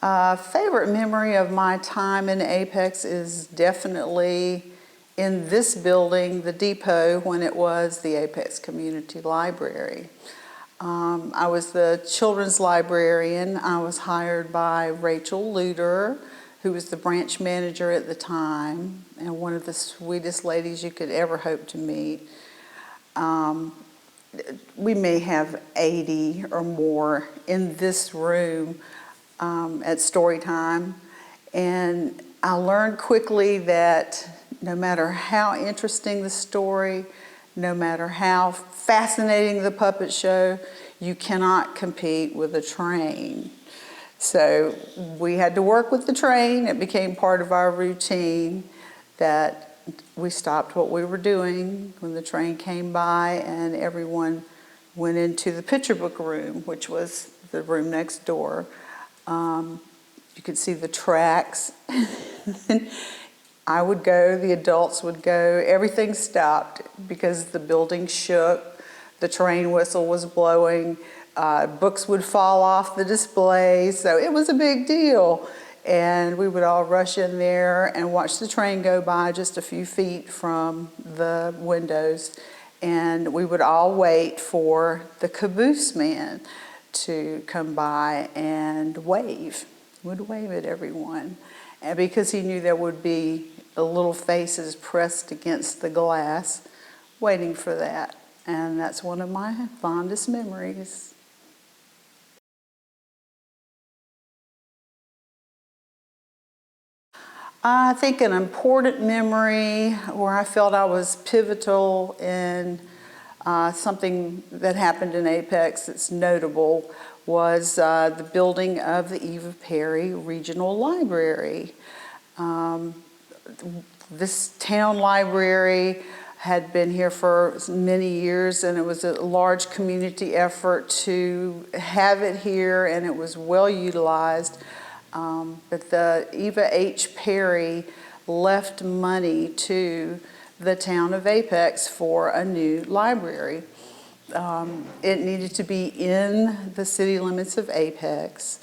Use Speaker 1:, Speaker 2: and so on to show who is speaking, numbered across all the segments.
Speaker 1: Favorite memory of my time in Apex is definitely in this building, the depot, when it was the Apex Community Library. I was the children's librarian. I was hired by Rachel Luder, who was the branch manager at the time, and one of the sweetest ladies you could ever hope to meet. We may have 80 or more in this room at story time, and I learned quickly that no matter how interesting the story, no matter how fascinating the puppet show, you cannot compete with a train. So we had to work with the train. It became part of our routine that we stopped what we were doing when the train came by, and everyone went into the picture book room, which was the room next door. You could see the tracks. I would go, the adults would go, everything stopped because the building shook, the train whistle was blowing, books would fall off the display, so it was a big deal. And we would all rush in there and watch the train go by just a few feet from the windows, and we would all wait for the caboose man to come by and wave. Would wave at everyone. And because he knew there would be the little faces pressed against the glass waiting for that. And that's one of my fondest memories. I think an important memory where I felt I was pivotal in something that happened in Apex that's notable was the building of the Eva Perry Regional Library. This town library had been here for many years, and it was a large community effort to have it here, and it was well utilized. But the Eva H. Perry left money to the town of Apex for a new library. It needed to be in the city limits of Apex,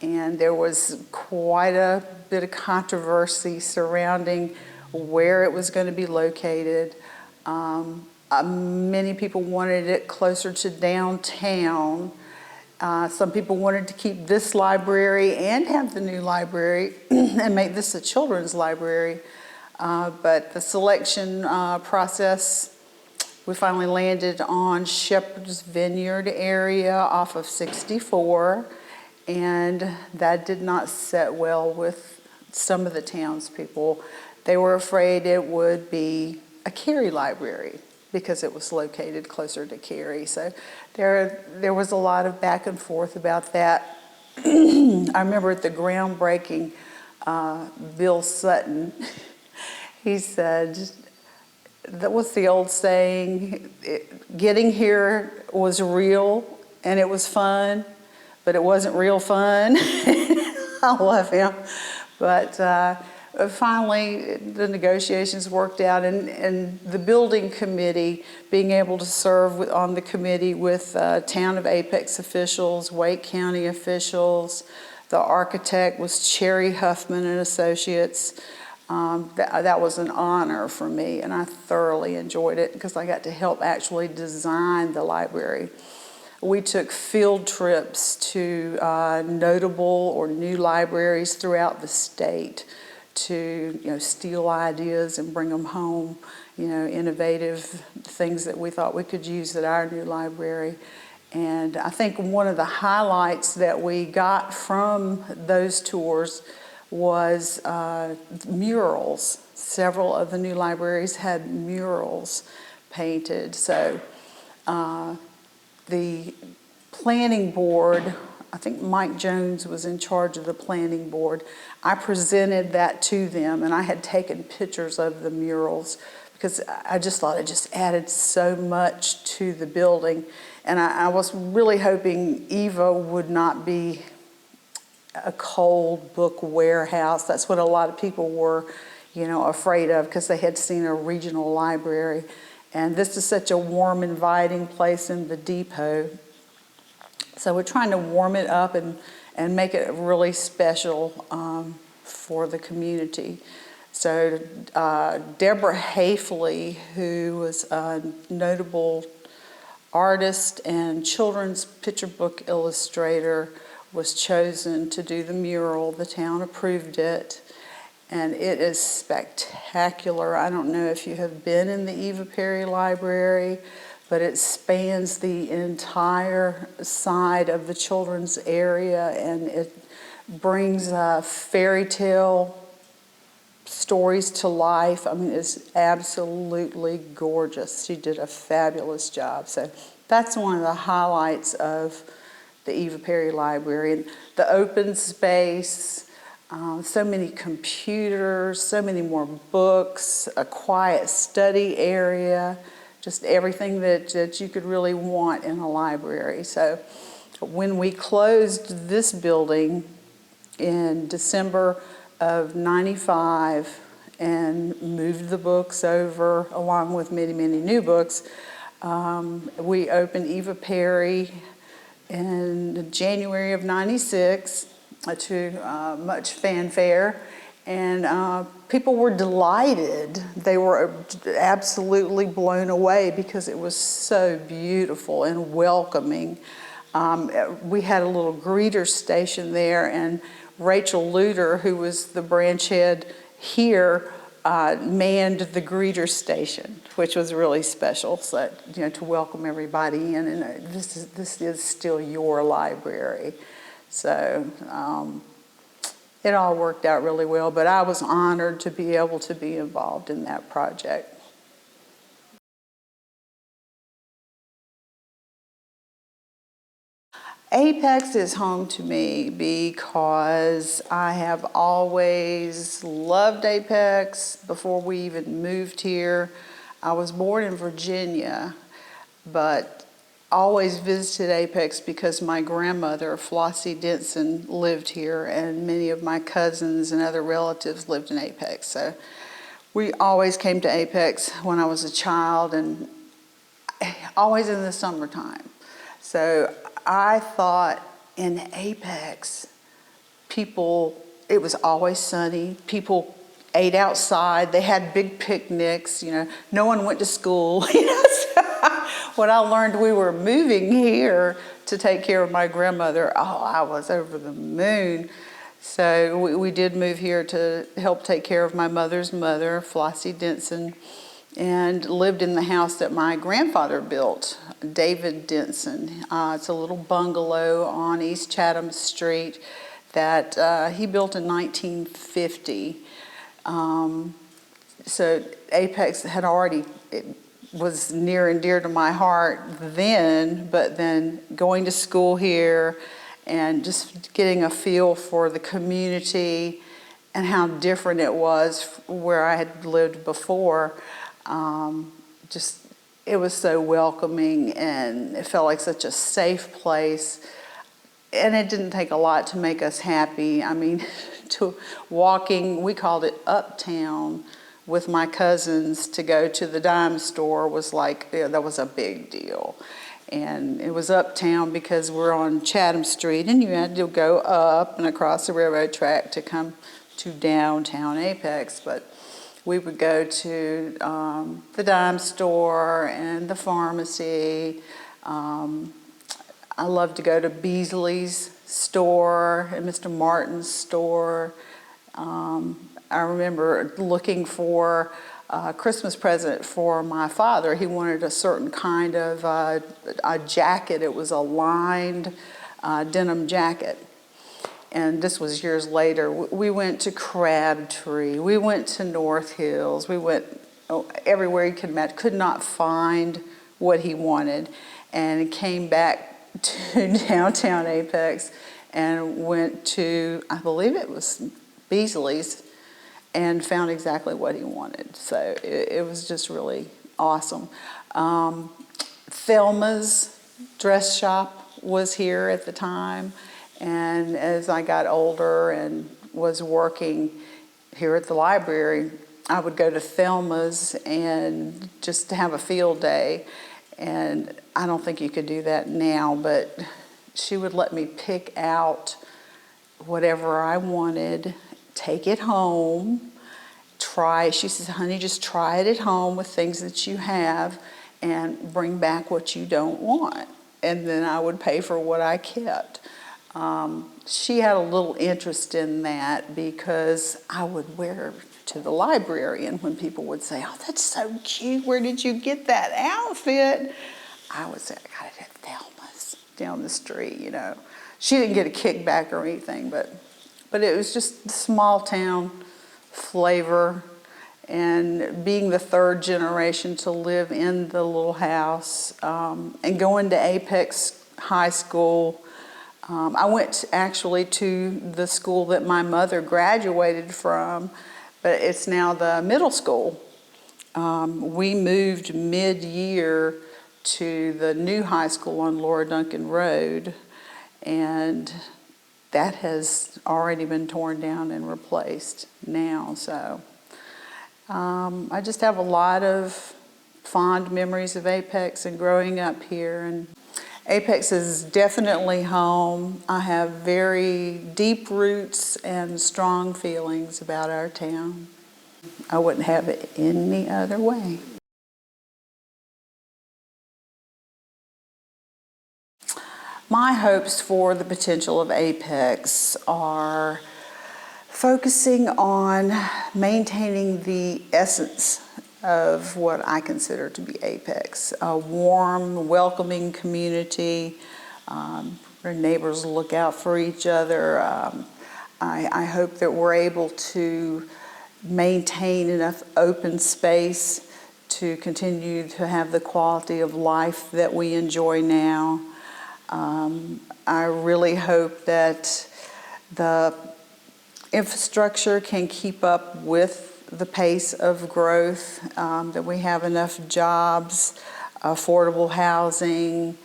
Speaker 1: and there was quite a bit of controversy surrounding where it was going to be located. Many people wanted it closer to downtown. Some people wanted to keep this library and have the new library and make this a children's library. But the selection process, we finally landed on Shepherd's Vineyard area off of 64, and that did not set well with some of the townspeople. They were afraid it would be a Cary library because it was located closer to Cary. So there was a lot of back and forth about that. I remember at the groundbreaking, Bill Sutton, he said, what's the old saying? Getting here was real and it was fun, but it wasn't real fun. I love him. But finally, the negotiations worked out, and the building committee, being able to serve on the committee with town of Apex officials, Wake County officials, the architect was Cherry Huffman and Associates. That was an honor for me, and I thoroughly enjoyed it because I got to help actually design the library. We took field trips to notable or new libraries throughout the state to steal ideas and bring them home, innovative things that we thought we could use at our new library. And I think one of the highlights that we got from those tours was murals. Several of the new libraries had murals painted. So the planning board, I think Mike Jones was in charge of the planning board. I presented that to them, and I had taken pictures of the murals because I just thought it just added so much to the building. And I was really hoping Eva would not be a cold book warehouse. That's what a lot of people were, afraid of because they had seen a regional library. And this is such a warm, inviting place in the depot. So we're trying to warm it up and and make it really special for the community. So Deborah Hafley, who was a notable artist and children's picture book illustrator, was chosen to do the mural. The town approved it, and it is spectacular. I don't know if you have been in the Eva Perry Library, but it spans the entire side of the children's area, and it brings fairy tale stories to life. I mean, it's absolutely gorgeous. She did a fabulous job. So that's one of the highlights of the Eva Perry Library. And the open space, so many computers, so many more books, a quiet study area, just everything that you could really want in a library. So when we closed this building in December of '95 and moved the books over along with many, many new books, we opened Eva Perry in January of '96 to much fanfare, and people were delighted. They were absolutely blown away because it was so beautiful and welcoming. We had a little greeter station there, and Rachel Luter, who was the branch head here, manned the greeter station, which was really special. So, to welcome everybody in, and this is still your library. So it all worked out really well. But I was honored to be able to be involved in that project. Apex is home to me because I have always loved Apex before we even moved here. I was born in Virginia, but always visited Apex because my grandmother, Flossie Denson, lived here, and many of my cousins and other relatives lived in Apex. So we always came to Apex when I was a child, and always in the summertime. So I thought in Apex, it was always sunny. People ate outside. They had big picnics. No one went to school. So when I learned we were moving here to take care of my grandmother, I was over the moon. So we did move here to help take care of my mother's mother, Flossie Denson, and lived in the house that my grandfather built, David Denson. It's a little bungalow on East Chatham Street that he built in 1950. So Apex had already, it was near and dear to my heart then, but then going to school here and just getting a feel for the community and how different it was where I had lived before. It was so welcoming, and it felt like such a safe place, and it didn't take a lot to make us happy. I mean, to walking, we called it uptown, with my cousins to go to the dime store was like, that was a big deal. And it was uptown because we're on Chatham Street, and you had to go up and across the railroad track to come to downtown Apex. But we would go to the dime store and the pharmacy. I loved to go to Beasley's store and Mr. Martin's store. I remember looking for a Christmas present for my father. He wanted a certain kind of a jacket. It was a lined denim jacket. And this was years later. We went to Crabtree. We went to North Hills. We went everywhere he could imagine. Could not find what he wanted. And came back to downtown Apex and went to, I believe it was Beasley's, and found exactly what he wanted. So it was just really awesome. Thelma's dress shop was here at the time. And as I got older and was working here at the library, I would go to Thelma's and just to have a field day. And I don't think you could do that now, but she would let me pick out whatever I wanted, take it home, try. She says, honey, just try it at home with things that you have and bring back what you don't want. And then I would pay for what I kept. She had a little interest in that because I would wear to the library, and when people would say, oh, that's so cute, where did you get that outfit? I would say, I got it at Thelma's down the street, you know. She didn't get a kickback or anything, but it was just small town flavor, and being the third generation to live in the little house, and going to Apex High School. I went actually to the school that my mother graduated from, but it's now the middle school. We moved mid-year to the new high school on Laura Duncan Road, and that has already been torn down and replaced now. So I just have a lot of fond memories of Apex and growing up here. And Apex is definitely home. I have very deep roots and strong feelings about our town. I wouldn't have it any other way. My hopes for the potential of Apex are focusing on maintaining the essence of what I consider to be Apex, a warm, welcoming community where neighbors look out for each other. I hope that we're able to maintain enough open space to continue to have the quality of life that we enjoy now. I really hope that the infrastructure can keep up with the pace of growth, that we have enough jobs, affordable housing,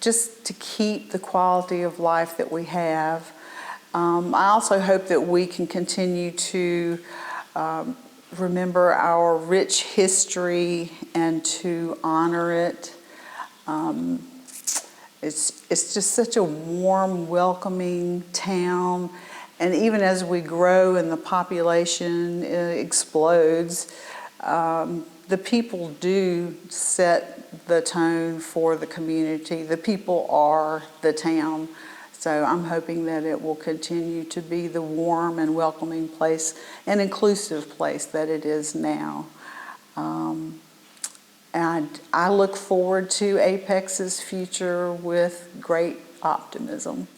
Speaker 1: just to keep the quality of life that we have. I also hope that we can continue to remember our rich history and to honor it. It's just such a warm, welcoming town. And even as we grow and the population explodes, the people do set the tone for the community. The people are the town. So I'm hoping that it will continue to be the warm and welcoming place and inclusive place that it is now. And I look forward to Apex's future with great optimism.